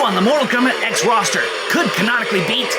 on the Mortal Kombat X roster could canonically beat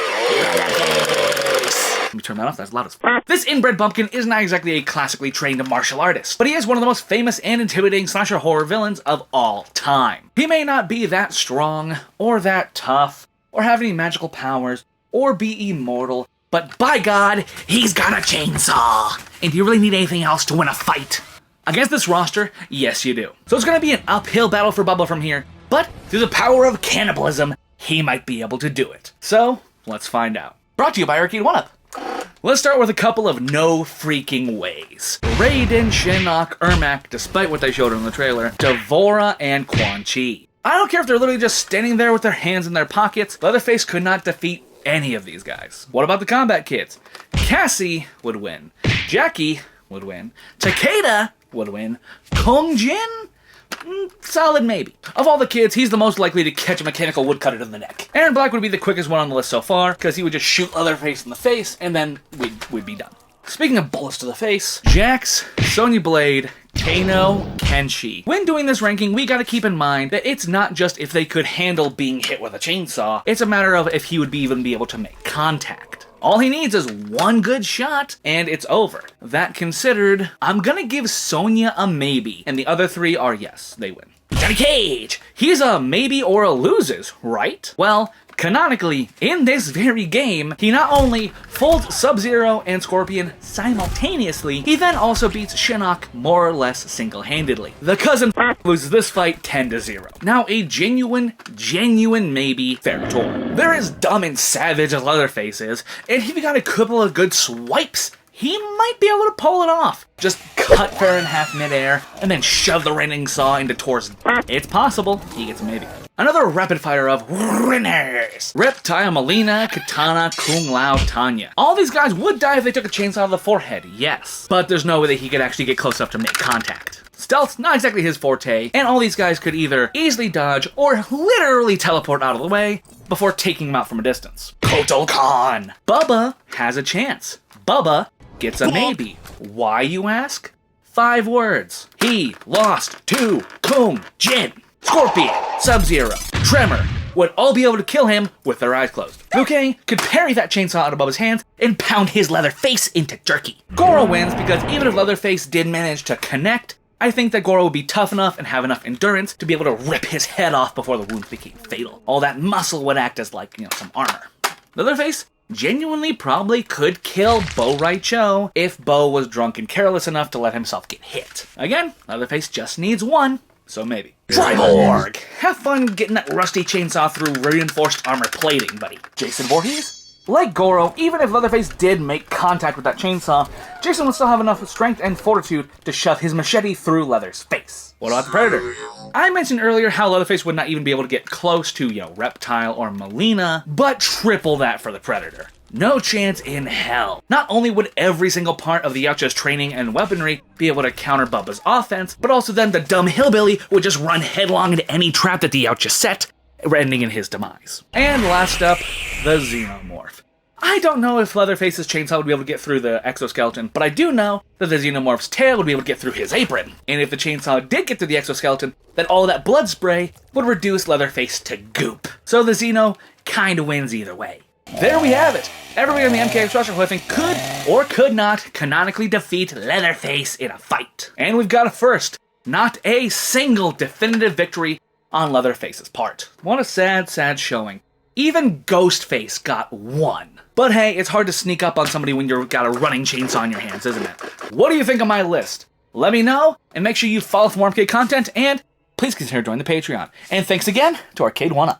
Leatherface. Let me turn that off, that's loud as f***. This inbred bumpkin is not exactly a classically trained martial artist, but he is one of the most famous and intimidating slasher horror villains of all time. He may not be that strong, or that tough, or have any magical powers, or be immortal, but by God, he's got a chainsaw! And do you really need anything else to win a fight? Against this roster, yes you do. So it's gonna be an uphill battle for Bubba from here, but through the power of cannibalism, he might be able to do it. So, let's find out. Brought to you by Arcade 1UP. Let's start with a couple of no freaking ways. Raiden, Shinnok, Ermac, despite what they showed in the trailer, Devora, and Quan Chi. I don't care if they're literally just standing there with their hands in their pockets, Leatherface could not defeat any of these guys. What about the Kombat kids? Cassie would win. Jackie would win. Takeda would win. Kung Jin? Solid maybe. Of all the kids, he's the most likely to catch a mechanical woodcutter in the neck. Aaron Black would be the quickest one on the list so far, because he would just shoot Leatherface in the face, and then we'd be done. Speaking of bullets to the face, Jax, Sonya Blade, Kano, Kenshi. When doing this ranking, we gotta keep in mind that it's not just if they could handle being hit with a chainsaw, it's a matter of if he would even be able to make contact. All he needs is one good shot, and it's over. That considered, I'm gonna give Sonya a maybe, and the other three are yes, they win. Johnny Cage! He's a maybe or a loses, right? Well, canonically, in this very game, he not only folds Sub-Zero and Scorpion simultaneously, he then also beats Shinnok more or less single-handedly. The cousin loses this fight 10-0. Now, a genuine maybe Ferrator. They're as dumb and savage as Leatherface is, and if you got a couple of good swipes, he might be able to pull it off. Just cut Farah in half midair, and then shove the raining saw into Tor's. It's possible, he gets a maybe. Another rapid fire of winners. Reptile, Melina, Katana, Kung Lao, Tanya. All these guys would die if they took a chainsaw to the forehead, yes. But there's no way that he could actually get close enough to make contact. Stealth's not exactly his forte, and all these guys could either easily dodge or literally teleport out of the way before taking him out from a distance. Kotal Khan. Bubba has a chance. Bubba gets a maybe. Why, you ask? 5 words. He lost to Kung Jin. Scorpion, Sub-Zero, Tremor would all be able to kill him with their eyes closed. Liu Kang could parry that chainsaw out of Bubba's hands and pound his Leatherface into jerky. Goro wins because even if Leatherface did manage to connect, I think that Goro would be tough enough and have enough endurance to be able to rip his head off before the wounds became fatal. All that muscle would act as like, some armor. Leatherface genuinely probably could kill Bo Raicho if Bo was drunk and careless enough to let himself get hit. Again, Leatherface just needs one, so maybe. Cyborg! Have fun getting that rusty chainsaw through reinforced armor plating, buddy. Jason Voorhees? Like Goro, even if Leatherface did make contact with that chainsaw, Jason would still have enough strength and fortitude to shove his machete through Leather's face. What about the Predator? I mentioned earlier how Leatherface would not even be able to get close to, Reptile or Melina, but triple that for the Predator. No chance in hell. Not only would every single part of the Yautja's training and weaponry be able to counter Bubba's offense, but also then the dumb hillbilly would just run headlong into any trap that the Yautja set, ending in his demise. And last up, the Xenomorph. I don't know if Leatherface's chainsaw would be able to get through the exoskeleton, but I do know that the Xenomorph's tail would be able to get through his apron. And if the chainsaw did get through the exoskeleton, then all of that blood spray would reduce Leatherface to goop. So the Xeno kinda wins either way. There we have it! Everybody on the MKX roster who I think could or could not canonically defeat Leatherface in a fight. And we've got a first, not a single definitive victory on Leatherface's part. What a sad, sad showing. Even Ghostface got one. But hey, it's hard to sneak up on somebody when you've got a running chainsaw in your hands, isn't it? What do you think of my list? Let me know, and make sure you follow for more MK content, and please consider joining the Patreon. And thanks again to Arcade 1UP.